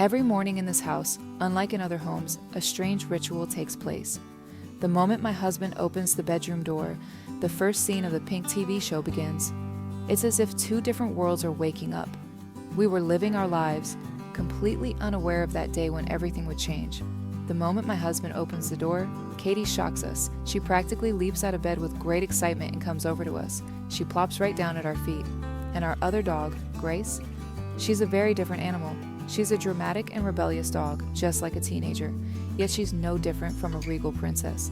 Every morning in this house, unlike in other homes, a strange ritual takes place. The moment my husband opens the bedroom door, the first scene of the pink TV show begins. It's as if two different worlds are waking up. We were living our lives, completely unaware of that day when everything would change. The moment my husband opens the door, Katie shocks us. She practically leaps out of bed with great excitement and comes over to us. She plops right down at our feet. And our other dog, Grace, she's a very different animal. She's a dramatic and rebellious dog, just like a teenager, yet she's no different from a regal princess.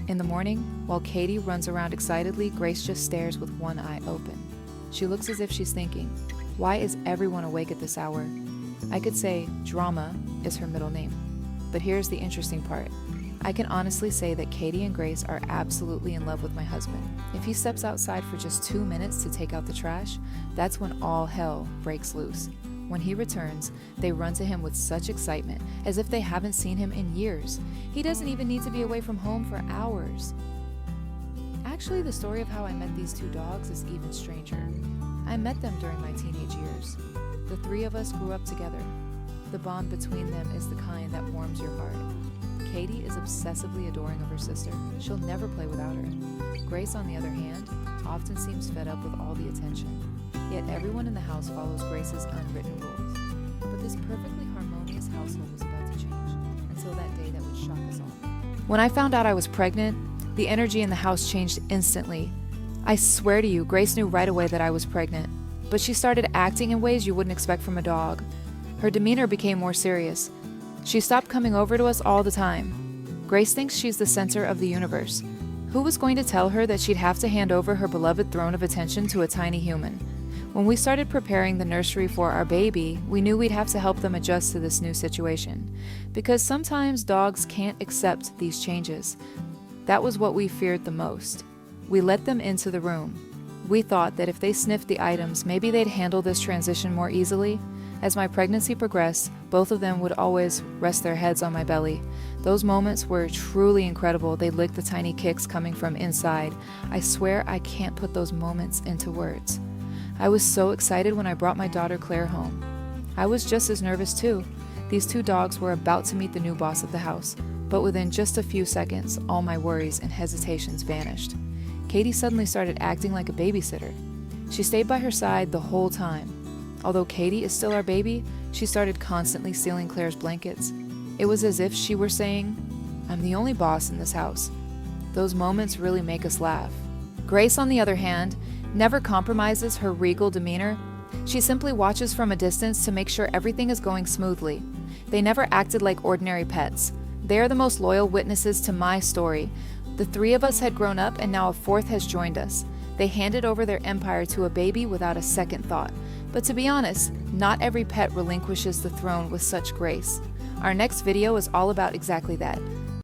In the morning, while Katie runs around excitedly, Grace just stares with one eye open. She looks as if she's thinking, why is everyone awake at this hour? I could say Drama is her middle name. But here's the interesting part. I can honestly say that Katie and Grace are absolutely in love with my husband. If he steps outside for just 2 minutes to take out the trash, that's when all hell breaks loose. When he returns, they run to him with such excitement, as if they haven't seen him in years. He doesn't even need to be away from home for hours. Actually, the story of how I met these two dogs is even stranger. I met them during my teenage years. The three of us grew up together. The bond between them is the kind that warms your heart. Katie is obsessively adoring of her sister. She'll never play without her. Grace, on the other hand, often seems fed up with all the attention. Yet everyone in the house follows Grace's unwritten rules. But this perfectly harmonious household was about to change, until that day that would shock us all. When I found out I was pregnant, the energy in the house changed instantly. I swear to you, Grace knew right away that I was pregnant, but she started acting in ways you wouldn't expect from a dog. Her demeanor became more serious. She stopped coming over to us all the time. Grace thinks she's the center of the universe. Who was going to tell her that she'd have to hand over her beloved throne of attention to a tiny human? When we started preparing the nursery for our baby, we knew we'd have to help them adjust to this new situation, because sometimes dogs can't accept these changes. That was what we feared the most. We let them into the room. We thought that if they sniffed the items, maybe they'd handle this transition more easily. As my pregnancy progressed, both of them would always rest their heads on my belly. Those moments were truly incredible. They licked the tiny kicks coming from inside. I swear I can't put those moments into words. I was so excited when I brought my daughter Claire home. I was just as nervous too. These two dogs were about to meet the new boss of the house, but within just a few seconds, all my worries and hesitations vanished. Katie suddenly started acting like a babysitter. She stayed by her side the whole time. Although Katie is still our baby, she started constantly stealing Claire's blankets. It was as if she were saying, I'm the only boss in this house. Those moments really make us laugh. Grace, on the other hand, never compromises her regal demeanor. She simply watches from a distance to make sure everything is going smoothly. They never acted like ordinary pets. They are the most loyal witnesses to my story. The three of us had grown up, and now a fourth has joined us. They handed over their empire to a baby without a second thought. But to be honest, not every pet relinquishes the throne with such grace. Our next video is all about exactly that.